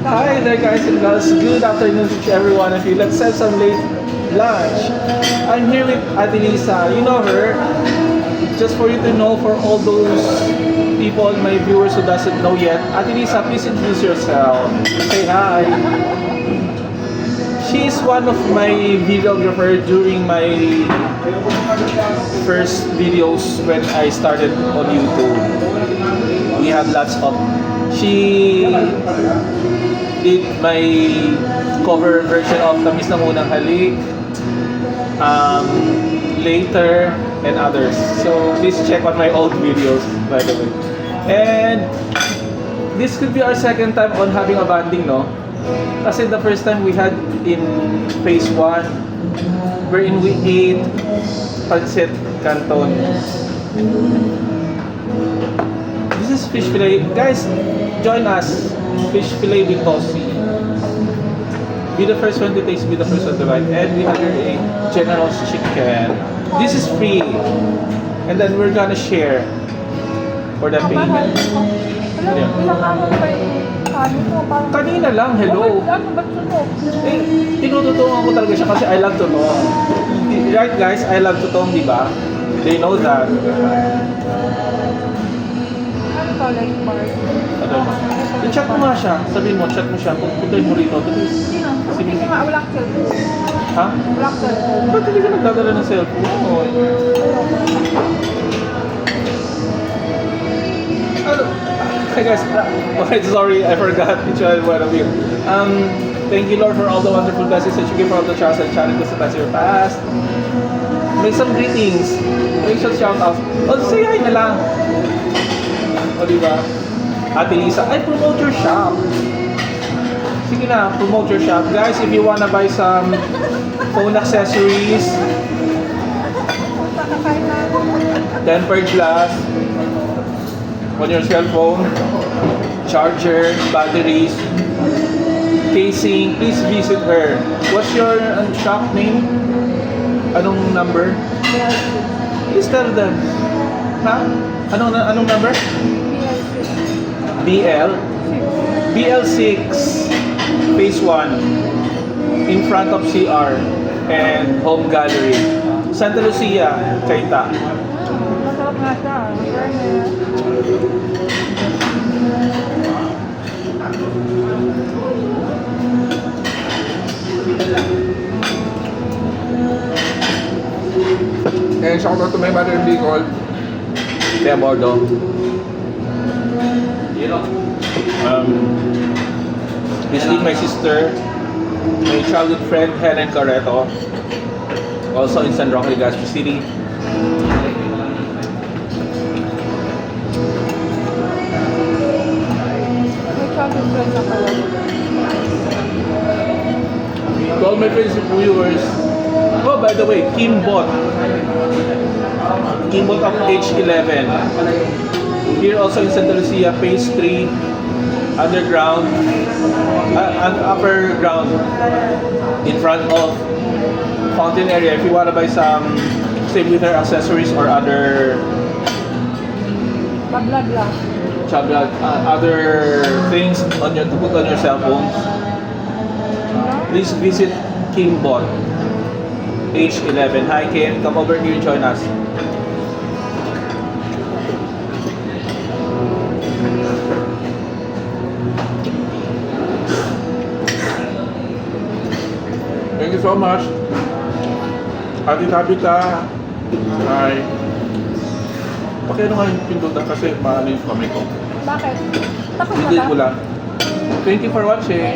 Hi there guys and girls, good afternoon to every one of you. Let's have some late lunch. I'm here with Ate Lisa, you know her. Just for you to know, for all those people, my viewers who doesn't know yet, Ate Lisa, please introduce yourself. Say hi. She's one of my videographer during my first videos when I started on YouTube. We had lots of. She did my cover version of Tamis ng Unang Halik, Later, and others. So please check on my old videos, by the way. And this could be our second time on having a banding, no? Kasi the first time we had in phase 1, wherein we ate pancit canton. This is fish fillet. Guys, join us. Fish fillet with tosi. Be the first one to taste, be the first one to bite. And we have here a General's chicken. This is free. And then we're gonna share for the payment. Yeah. Ilang araw pa yung Kanina lang, hello. Ano ba't sunog? Eh, tinututungan ko talaga siya kasi I love tutong. Right guys, I love tutong, di ba? They know that. Ano to, like bar? Ano? I-chat mo nga siya. Sabihin mo, chat mo siya. Puntahin mo rito. Sino? Sige. Hindi nga, walang cellphone. Ha? Walang cellphone. Ba't hindi ka nagdadala ng cellphone? Ano? Hey guys, okay, sorry, I forgot each one of you. Thank you Lord for all the wonderful blessings that you give for all the trials and challenges that pass your past. Make some greetings. Make some shout out. O, say hi na lang. O, diba? Ate Lisa, ay, promote your shop. Sige na, promote your shop. Guys, if you wanna buy some phone accessories, tempered glass on your cell phone, charger, batteries, casing, please visit her. What's your shop name? Anong number? Please tell them. Ha? Anong number? BL? BL6 Phase 1 in front of CR and Home Gallery. Santa Lucia, Caita. Masarap nga siya. And shout out to my mother in Bicol. Kaya Bordo. Visiting my sister, my childhood friend Helen Carreto, also in San Roque, Legazpi City. May childhood friend na pala. To all my Facebook viewers, oh by the way, Kimbot of age 11. Here also in Santa Lucia, phase 3, underground, and upper ground, in front of fountain area. If you want to buy some same with her accessories or other Bablog lang. other things on your to put on your cell phones, please visit Kimbot, age 11. Hi Kim, come over here and join us. Thank you so much. Ate Tabita. Hi. Pakiano nga yung pindutan kasi maano yung kamay ko. Bakit? Takot na Hindi ba? ko lang. Thank you for watching.